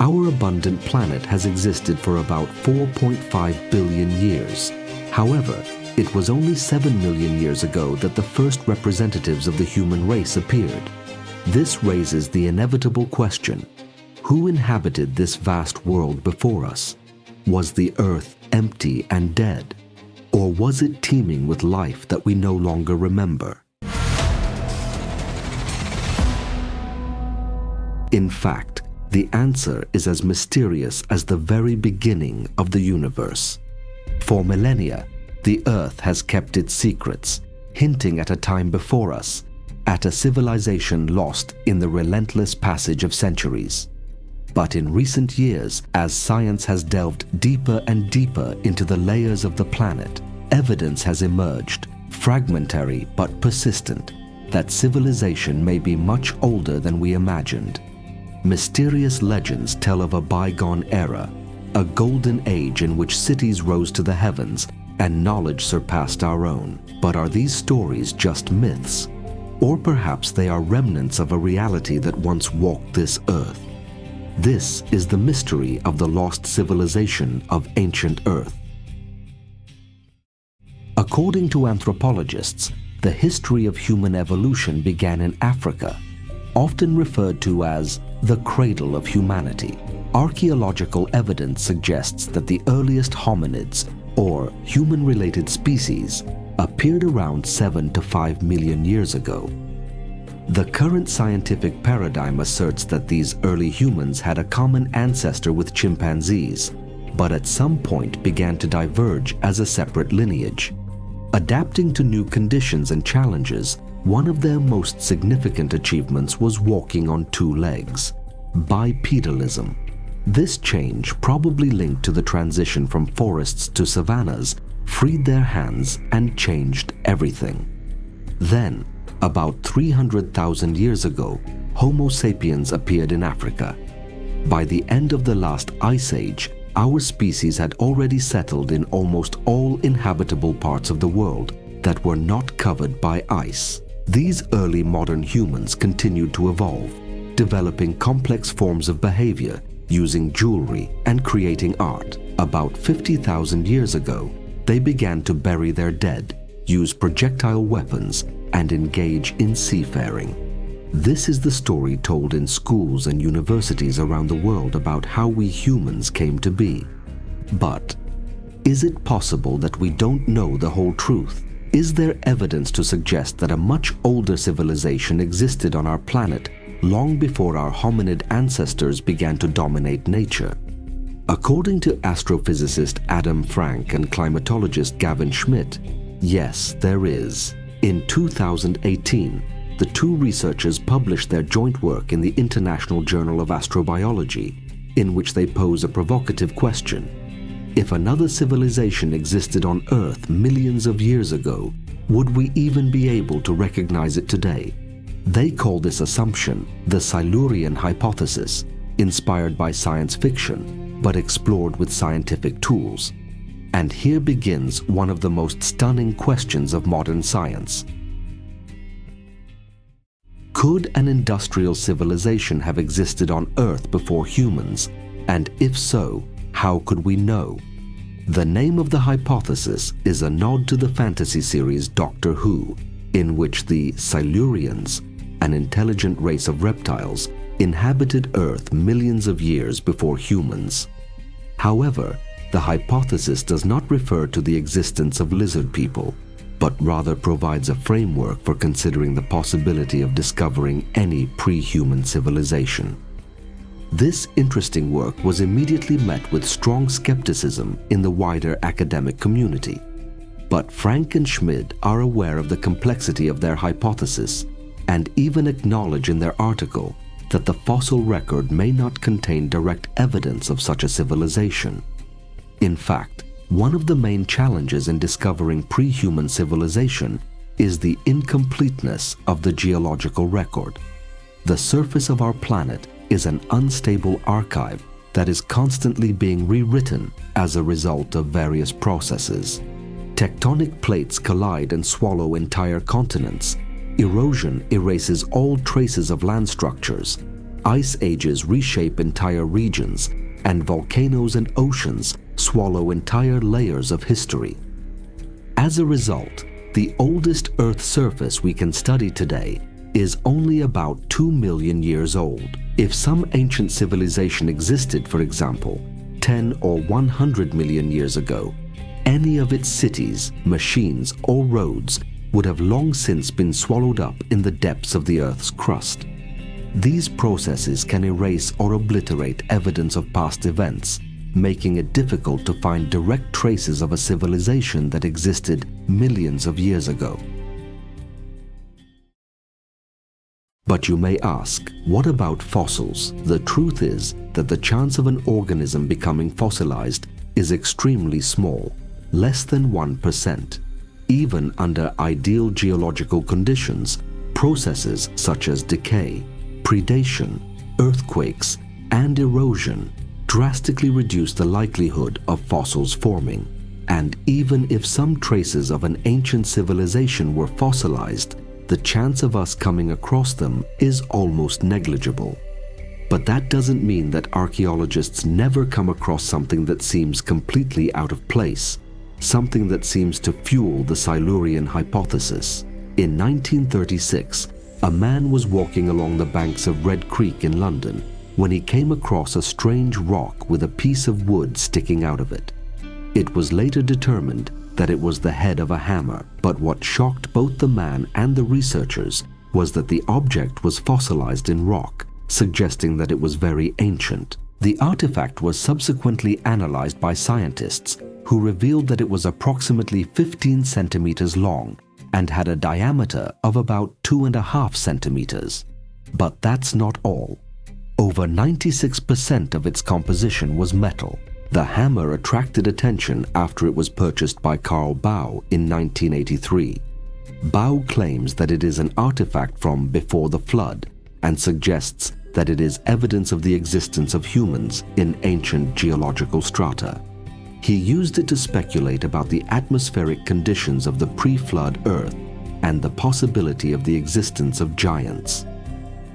Our abundant planet has existed for about 4.5 billion years. However, it was only 7 million years ago that the first representatives of the human race appeared. This raises the inevitable question: who inhabited this vast world before us? Was the Earth empty and dead? Or was it teeming with life that we no longer remember? In fact, the answer is as mysterious as the very beginning of the universe. For millennia, the Earth has kept its secrets, hinting at a time before us, at a civilization lost in the relentless passage of centuries. But in recent years, as science has delved deeper and deeper into the layers of the planet, evidence has emerged, fragmentary but persistent, that civilization may be much older than we imagined. Mysterious legends tell of a bygone era, a golden age in which cities rose to the heavens and knowledge surpassed our own. But are these stories just myths? Or perhaps they are remnants of a reality that once walked this earth? This is the mystery of the lost civilization of ancient Earth. According to anthropologists, the history of human evolution began in Africa, often referred to as the cradle of humanity. Archaeological evidence suggests that the earliest hominids, or human-related species, appeared around 7 to 5 million years ago. The current scientific paradigm asserts that these early humans had a common ancestor with chimpanzees, but at some point began to diverge as a separate lineage. Adapting to new conditions and challenges, one of their most significant achievements was walking on two legs, bipedalism. This change, probably linked to the transition from forests to savannas, freed their hands and changed everything. Then, about 300,000 years ago, Homo sapiens appeared in Africa. By the end of the last ice age, our species had already settled in almost all inhabitable parts of the world that were not covered by ice. These early modern humans continued to evolve, developing complex forms of behavior, using jewelry and creating art. About 50,000 years ago, they began to bury their dead, use projectile weapons, and engage in seafaring. This is the story told in schools and universities around the world about how we humans came to be. But is it possible that we don't know the whole truth? Is there evidence to suggest that a much older civilization existed on our planet long before our hominid ancestors began to dominate nature? According to astrophysicist Adam Frank and climatologist Gavin Schmidt, yes, there is. In 2018, the two researchers published their joint work in the International Journal of Astrobiology, in which they pose a provocative question. If another civilization existed on Earth millions of years ago, would we even be able to recognize it today? They call this assumption the Silurian hypothesis, inspired by science fiction, but explored with scientific tools. And here begins one of the most stunning questions of modern science. Could an industrial civilization have existed on Earth before humans? And if so, how could we know? The name of the hypothesis is a nod to the fantasy series Doctor Who, in which the Silurians, an intelligent race of reptiles, inhabited Earth millions of years before humans. However, the hypothesis does not refer to the existence of lizard people, but rather provides a framework for considering the possibility of discovering any pre-human civilization. This interesting work was immediately met with strong skepticism in the wider academic community. But Frank and Schmidt are aware of the complexity of their hypothesis and even acknowledge in their article that the fossil record may not contain direct evidence of such a civilization. In fact, one of the main challenges in discovering pre-human civilization is the incompleteness of the geological record. The surface of our planet is an unstable archive that is constantly being rewritten as a result of various processes. Tectonic plates collide and swallow entire continents. Erosion erases all traces of land structures. ice ages reshape entire regions, and volcanoes and oceans swallow entire layers of history. As a result, the oldest Earth's surface we can study today is only about 2 million years old. If some ancient civilization existed, for example, 10 or 100 million years ago, any of its cities, machines, or roads would have long since been swallowed up in the depths of the Earth's crust. These processes can erase or obliterate evidence of past events, making it difficult to find direct traces of a civilization that existed millions of years ago. But you may ask, what about fossils? The truth is that the chance of an organism becoming fossilized is extremely small, less than 1%. Even under ideal geological conditions, processes such as decay, predation, earthquakes, and erosion drastically reduce the likelihood of fossils forming. And even if some traces of an ancient civilization were fossilized, the chance of us coming across them is almost negligible. But that doesn't mean that archaeologists never come across something that seems completely out of place, something that seems to fuel the Silurian hypothesis. In 1936, a man was walking along the banks of Red Creek in London when he came across a strange rock with a piece of wood sticking out of it. It was later determined that it was the head of a hammer, but what shocked both the man and the researchers was that the object was fossilized in rock, suggesting that it was very ancient. The artifact was subsequently analyzed by scientists who revealed that it was approximately 15 centimeters long and had a diameter of about 2.5 centimeters. But that's not all. Over 96% of its composition was metal. The hammer attracted attention after it was purchased by Carl Bau in 1983. Bau claims that it is an artifact from before the flood and suggests that it is evidence of the existence of humans in ancient geological strata. He used it to speculate about the atmospheric conditions of the pre-flood Earth and the possibility of the existence of giants.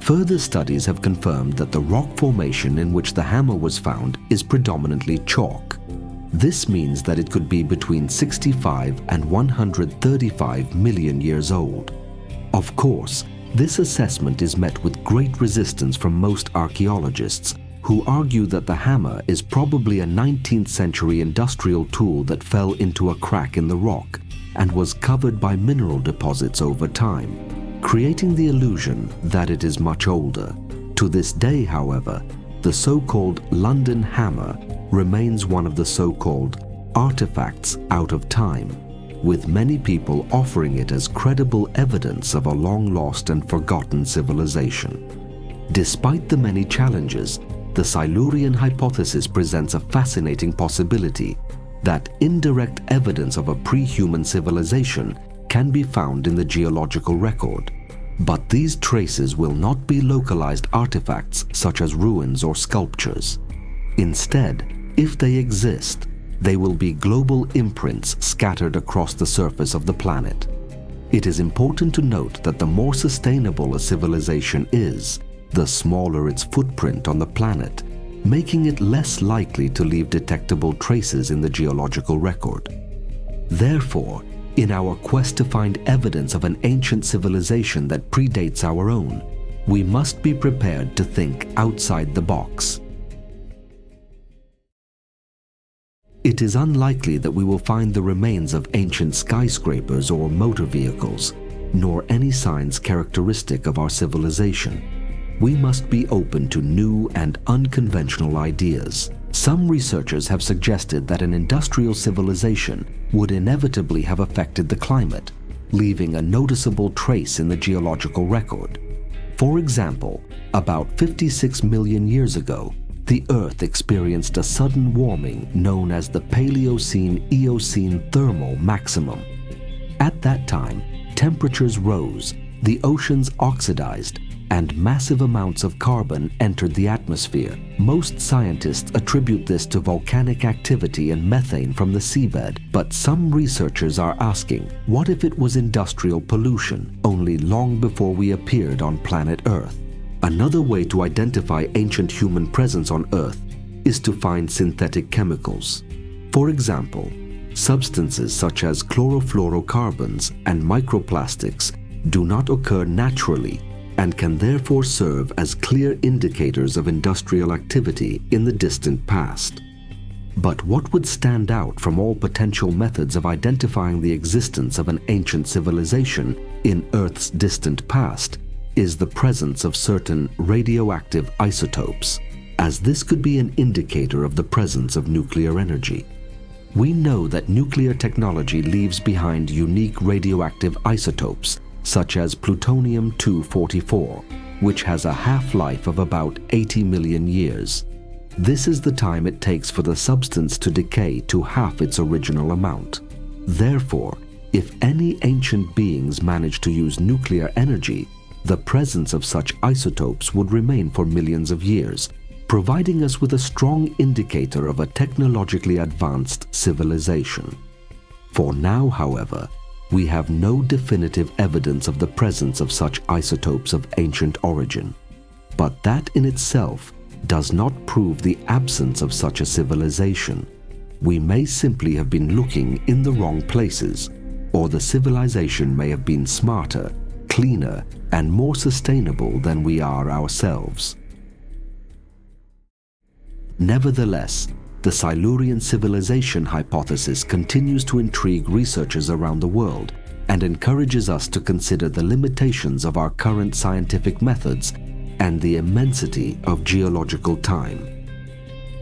Further studies have confirmed that the rock formation in which the hammer was found is predominantly chalk. This means that it could be between 65 and 135 million years old. Of course, this assessment is met with great resistance from most archaeologists, who argue that the hammer is probably a 19th century industrial tool that fell into a crack in the rock and was covered by mineral deposits over time, creating the illusion that it is much older. To this day, however, the so-called London hammer remains one of the so-called artifacts out of time, with many people offering it as credible evidence of a long-lost and forgotten civilization. Despite the many challenges, the Silurian hypothesis presents a fascinating possibility that indirect evidence of a pre-human civilization can be found in the geological record. But these traces will not be localized artifacts such as ruins or sculptures. Instead, if they exist, they will be global imprints scattered across the surface of the planet. It is important to note that the more sustainable a civilization is, the smaller its footprint on the planet, making it less likely to leave detectable traces in the geological record. Therefore, in our quest to find evidence of an ancient civilization that predates our own, we must be prepared to think outside the box. It is unlikely that we will find the remains of ancient skyscrapers or motor vehicles, nor any signs characteristic of our civilization. We must be open to new and unconventional ideas. Some researchers have suggested that an industrial civilization would inevitably have affected the climate, leaving a noticeable trace in the geological record. For example, about 56 million years ago, the Earth experienced a sudden warming known as the Paleocene-Eocene thermal maximum. At that time, temperatures rose, the oceans oxidized, and massive amounts of carbon entered the atmosphere. Most scientists attribute this to volcanic activity and methane from the seabed, but some researchers are asking, what if it was industrial pollution, only long before we appeared on planet Earth? Another way to identify ancient human presence on Earth is to find synthetic chemicals. For example, substances such as chlorofluorocarbons and microplastics do not occur naturally and can therefore serve as clear indicators of industrial activity in the distant past. But what would stand out from all potential methods of identifying the existence of an ancient civilization in Earth's distant past is the presence of certain radioactive isotopes, as this could be an indicator of the presence of nuclear energy. We know that nuclear technology leaves behind unique radioactive isotopes such as plutonium-244, which has a half-life of about 80 million years. This is the time it takes for the substance to decay to half its original amount. Therefore, if any ancient beings managed to use nuclear energy, the presence of such isotopes would remain for millions of years, providing us with a strong indicator of a technologically advanced civilization. For now, however, we have no definitive evidence of the presence of such isotopes of ancient origin. But that in itself does not prove the absence of such a civilization. We may simply have been looking in the wrong places, or the civilization may have been smarter, cleaner, and more sustainable than we are ourselves. Nevertheless, the Silurian civilization hypothesis continues to intrigue researchers around the world and encourages us to consider the limitations of our current scientific methods and the immensity of geological time.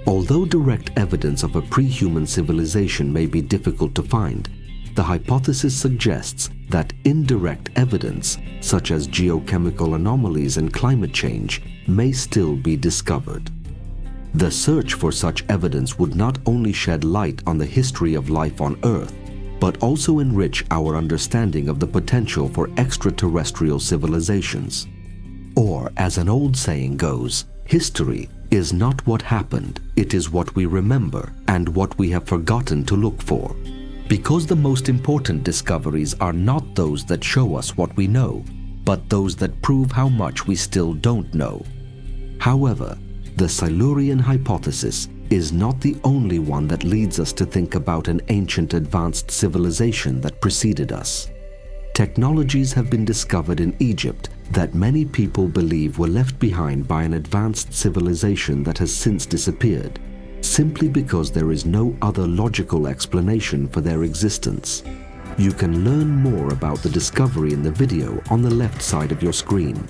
Although direct evidence of a pre-human civilization may be difficult to find, the hypothesis suggests that indirect evidence, such as geochemical anomalies and climate change, may still be discovered. The search for such evidence would not only shed light on the history of life on Earth, but also enrich our understanding of the potential for extraterrestrial civilizations. Or, as an old saying goes, history is not what happened, it is what we remember and what we have forgotten to look for. Because the most important discoveries are not those that show us what we know, but those that prove how much we still don't know. However, the Silurian hypothesis is not the only one that leads us to think about an ancient advanced civilization that preceded us. Technologies have been discovered in Egypt that many people believe were left behind by an advanced civilization that has since disappeared, simply because there is no other logical explanation for their existence. You can learn more about the discovery in the video on the left side of your screen.